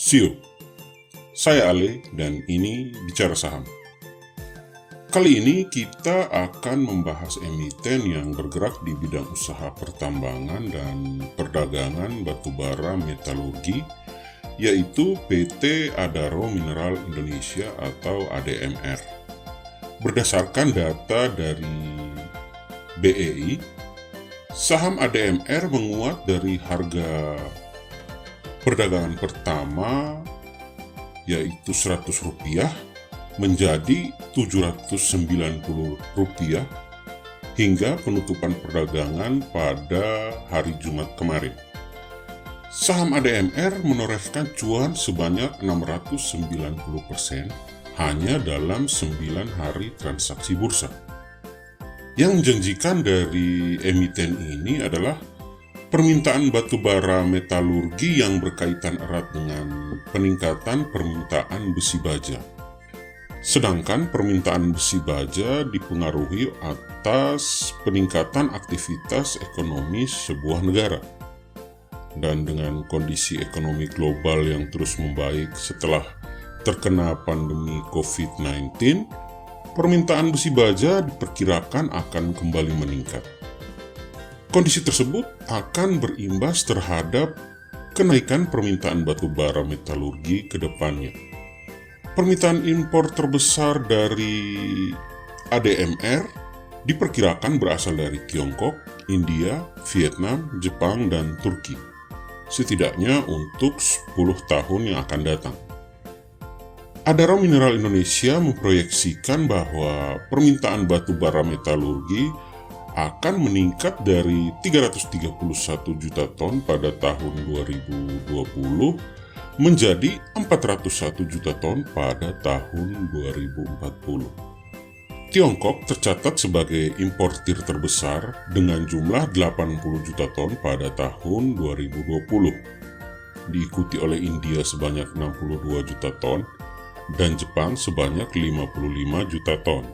Sio, saya Ale dan ini Bicara Saham. Kali ini kita akan membahas emiten yang bergerak di bidang usaha pertambangan dan perdagangan batubara metalurgi, yaitu PT Adaro Mineral Indonesia atau ADMR. Berdasarkan data dari BEI, saham ADMR menguat dari harga perdagangan pertama yaitu Rp100 menjadi Rp790 hingga penutupan perdagangan pada hari Jumat kemarin. Saham ADMR menorehkan cuan sebanyak 690% hanya dalam 9 hari transaksi bursa. Yang menjanjikan dari emiten ini adalah permintaan batubara metalurgi yang berkaitan erat dengan peningkatan permintaan besi baja. Sedangkan permintaan besi baja dipengaruhi atas peningkatan aktivitas ekonomi sebuah negara. Dan dengan kondisi ekonomi global yang terus membaik setelah terkena pandemi COVID-19, permintaan besi baja diperkirakan akan kembali meningkat. Kondisi tersebut akan berimbas terhadap kenaikan permintaan batubara metalurgi ke depannya. Permintaan impor terbesar dari ADMR diperkirakan berasal dari Tiongkok, India, Vietnam, Jepang, dan Turki, setidaknya untuk 10 tahun yang akan datang. Adaro Mineral Indonesia memproyeksikan bahwa permintaan batubara metalurgi akan meningkat dari 331 juta ton pada tahun 2020 menjadi 401 juta ton pada tahun 2040. Tiongkok tercatat sebagai importir terbesar dengan jumlah 80 juta ton pada tahun 2020, diikuti oleh India sebanyak 62 juta ton dan Jepang sebanyak 55 juta ton.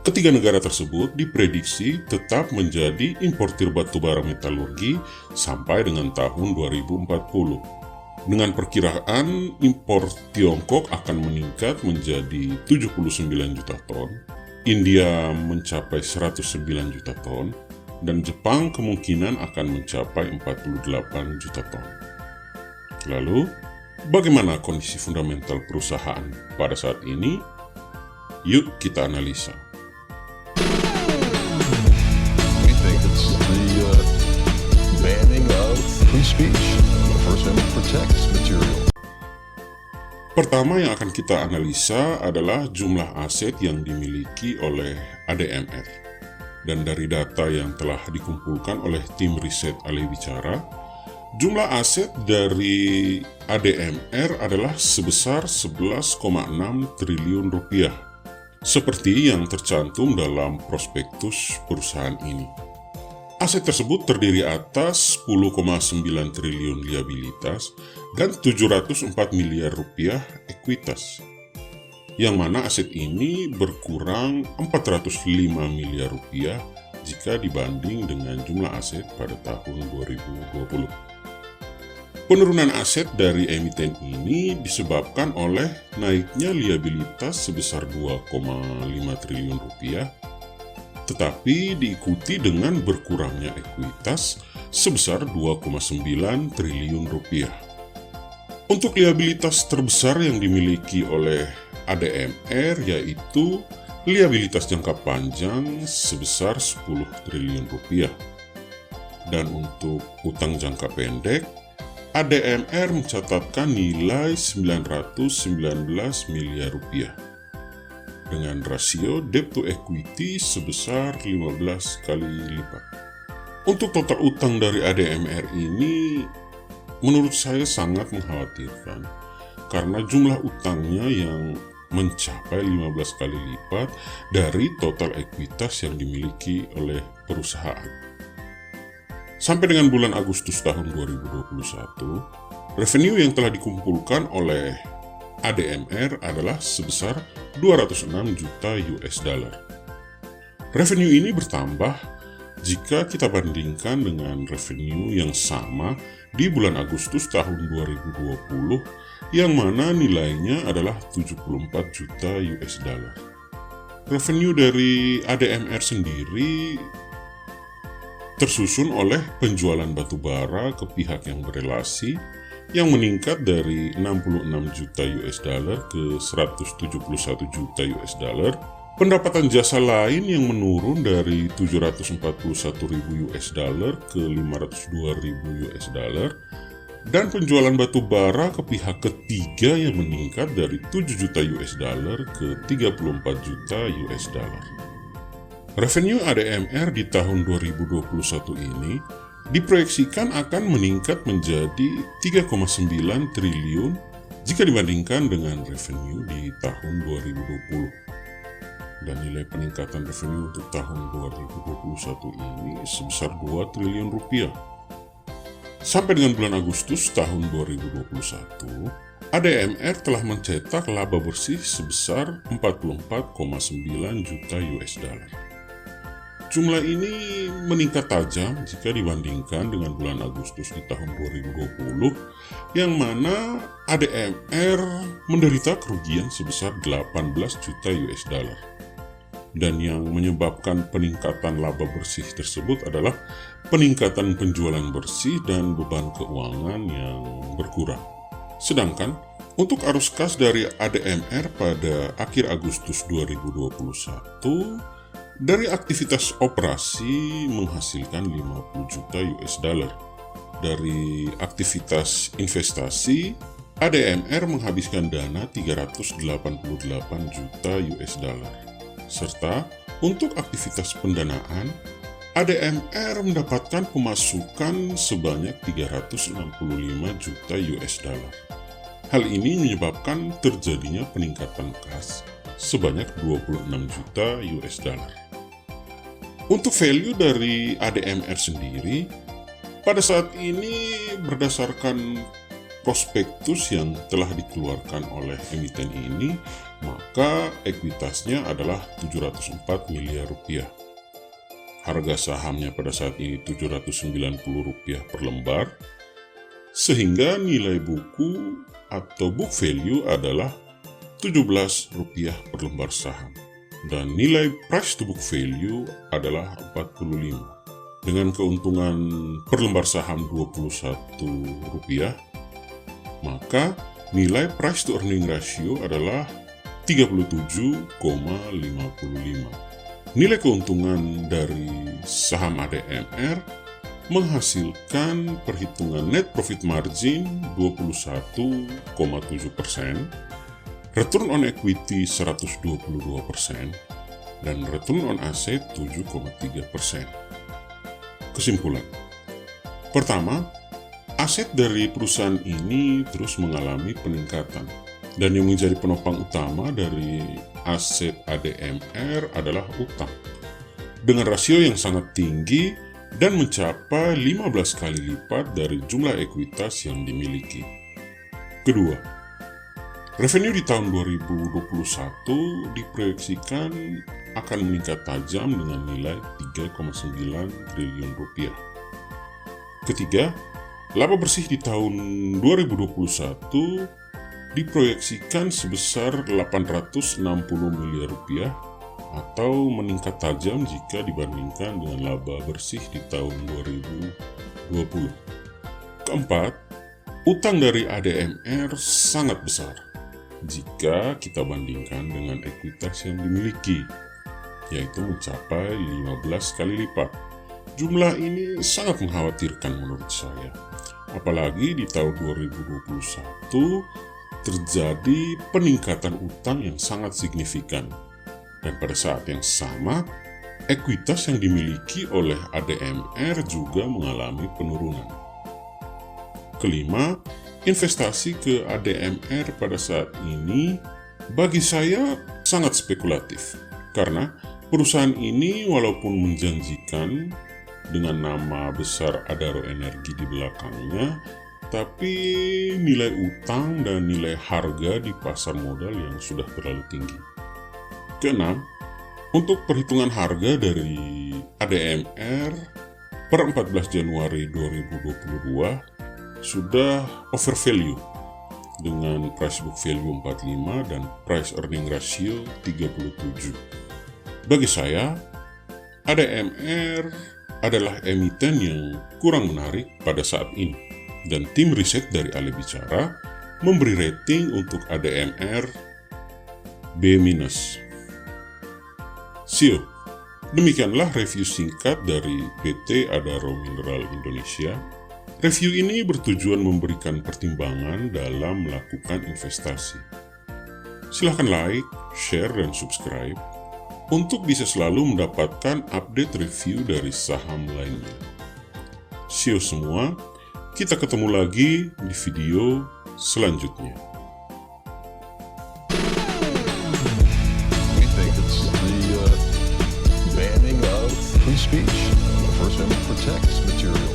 Ketiga negara tersebut diprediksi tetap menjadi importir batubara metalurgi sampai dengan tahun 2040. Dengan perkiraan impor Tiongkok akan meningkat menjadi 79 juta ton, India mencapai 109 juta ton, dan Jepang kemungkinan akan mencapai 48 juta ton. Lalu, bagaimana kondisi fundamental perusahaan pada saat ini? Yuk kita analisa. We think it's the banning of free speech. The First Amendment protects material. Pertama yang akan kita analisa adalah jumlah aset yang dimiliki oleh ADMR. Dan dari data yang telah dikumpulkan oleh tim riset Ale Bicara, jumlah aset dari ADMR adalah sebesar 11,6 triliun rupiah, seperti yang tercantum dalam prospektus perusahaan ini. Aset tersebut terdiri atas 10,9 triliun liabilitas dan 704 miliar rupiah ekuitas, yang mana aset ini berkurang 405 miliar rupiah jika dibanding dengan jumlah aset pada tahun 2020. Penurunan aset dari emiten ini disebabkan oleh naiknya liabilitas sebesar 2,5 triliun rupiah, tetapi diikuti dengan berkurangnya ekuitas sebesar 2,9 triliun rupiah. Untuk liabilitas terbesar yang dimiliki oleh ADMR yaitu liabilitas jangka panjang sebesar 10 triliun rupiah. Dan untuk utang jangka pendek, ADMR mencatatkan nilai 919 miliar rupiah dengan rasio debt to equity sebesar 15 kali lipat. Untuk total utang dari ADMR ini menurut saya sangat mengkhawatirkan karena jumlah utangnya yang mencapai 15 kali lipat dari total ekuitas yang dimiliki oleh perusahaan. Sampai dengan bulan Agustus tahun 2021, revenue yang telah dikumpulkan oleh ADMR adalah sebesar 206 juta US dollar. Revenue ini bertambah Jika kita bandingkan dengan revenue yang sama di bulan Agustus tahun 2020, yang mana nilainya adalah 74 juta US dollar. Revenue dari ADMR sendiri tersusun oleh penjualan batu bara ke pihak yang berelasi yang meningkat dari 66 juta US dollar ke 171 juta US dollar, pendapatan jasa lain yang menurun dari 741 ribu US dollar ke 502 ribu US dollar, dan penjualan batu bara ke pihak ketiga yang meningkat dari 7 juta US dollar ke 34 juta US dollar. Revenue ADMR di tahun 2021 ini diproyeksikan akan meningkat menjadi 3,9 triliun jika dibandingkan dengan revenue di tahun 2020. Dan nilai peningkatan revenue untuk tahun 2021 ini sebesar 2 triliun rupiah. Sampai dengan bulan Agustus tahun 2021, ADMR telah mencetak laba bersih sebesar 44,9 juta US dollar. Jumlah ini meningkat tajam jika dibandingkan dengan bulan Agustus di tahun 2020, yang mana ADMR menderita kerugian sebesar 18 juta US dollar. Dan yang menyebabkan peningkatan laba bersih tersebut adalah peningkatan penjualan bersih dan beban keuangan yang berkurang. Sedangkan untuk arus kas dari ADMR pada akhir Agustus 2021, dari aktivitas operasi menghasilkan 50 juta US dollar. Dari aktivitas investasi, ADMR menghabiskan dana 388 juta US dollar. Serta untuk aktivitas pendanaan, ADMR mendapatkan pemasukan sebanyak 365 juta US dollar. Hal ini menyebabkan terjadinya peningkatan kas sebanyak 26 juta US dollar. Untuk value dari ADMR sendiri, pada saat ini berdasarkan prospektus yang telah dikeluarkan oleh emiten ini, maka ekuitasnya adalah 704 miliar rupiah. Harga sahamnya pada saat ini 790 rupiah per lembar, sehingga nilai buku atau book value adalah 17 rupiah per lembar saham. Dan nilai price to book value adalah 45. Dengan keuntungan per lembar saham 21 rupiah, maka nilai price to earning ratio adalah 37,55. Nilai keuntungan dari saham ADMR menghasilkan perhitungan net profit margin 21,7%, return on equity 122%, dan return on asset 7,3%. Kesimpulan. Pertama, aset dari perusahaan ini terus mengalami peningkatan, dan yang menjadi penopang utama dari aset ADMR adalah utang, dengan rasio yang sangat tinggi dan mencapai 15 kali lipat dari jumlah ekuitas yang dimiliki. Kedua, revenue di tahun 2021 diproyeksikan akan meningkat tajam dengan nilai 3,9 triliun rupiah. Ketiga, laba bersih di tahun 2021 diproyeksikan sebesar 860 miliar rupiah atau meningkat tajam jika dibandingkan dengan laba bersih di tahun 2020. Keempat, utang dari ADMR sangat besar jika kita bandingkan dengan ekuitas yang dimiliki, yaitu mencapai 15 kali lipat. Jumlah ini sangat mengkhawatirkan menurut saya. Apalagi di tahun 2021 terjadi peningkatan utang yang sangat signifikan. Dan pada saat yang sama, ekuitas yang dimiliki oleh ADMR juga mengalami penurunan. Kelima, investasi ke ADMR pada saat ini bagi saya sangat spekulatif. Karena perusahaan ini walaupun menjanjikan dengan nama besar Adaro Energi di belakangnya, tapi nilai utang dan nilai harga di pasar modal yang sudah terlalu tinggi. Keenam, untuk perhitungan harga dari ADMR per 14 Januari 2022 sudah overvalue dengan price book value 45 dan price earning ratio 37. Bagi saya, ADMR adalah emiten yang kurang menarik pada saat ini, dan tim riset dari Ale Bicara memberi rating untuk ADMR B-. See you. Demikianlah review singkat dari PT Adaro Mineral Indonesia. Review ini bertujuan memberikan pertimbangan dalam melakukan investasi. Silahkan like, share, dan subscribe untuk bisa selalu mendapatkan update review dari saham lainnya. See you semua, kita ketemu lagi di video selanjutnya. We think it's the banning of free speech. The First Amendment protects material